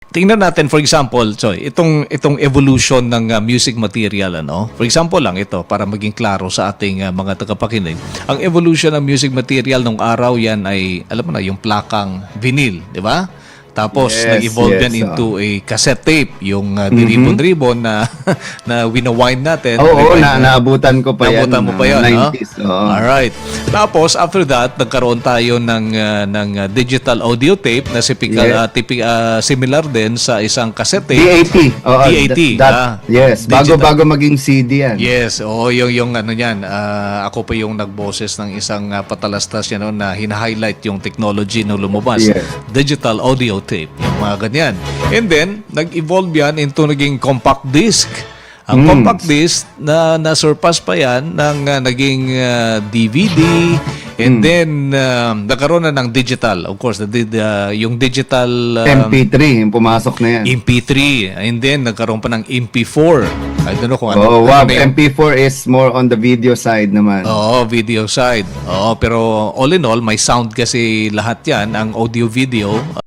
tingnan natin for example, Choy, itong evolution ng music material ano. For example lang ito para maging klaro sa ating mga tagapakinig. Ang evolution ng music material nung araw yan ay alam mo na yung plakang vinyl, di ba? Tapos nag-evolve yan into a cassette tape, yung diribon-ribon na na winawind natin. Oo, naabutan ko pa yan. Naabutan mo pa yan, 90s. Alright. Tapos after that, nagkaroon tayo ng digital audio tape na similar din sa isang cassette tape. DAT. Oo, DAT. Yes, bago maging CD yan. Yes, yung ano yan. Ako pa yung nagboses ng isang patalastas yan na hina-highlight yung technology na lumabas. Yes. Digital audio tape, yung mga ganyan. And then, nag-evolve yan into naging compact disc. Ang compact disc na na-surpass pa yan ng naging DVD, and then nagkaroon na ng digital. Of course, yung digital MP3, yung pumasok na yan. MP3, and then nagkaroon pa ng MP4. I don't know kung ano. Oh, wow. Ano yun. MP4 is more on the video side naman. Oo, video side. Oo, pero all in all, may sound kasi lahat yan, ang audio-video.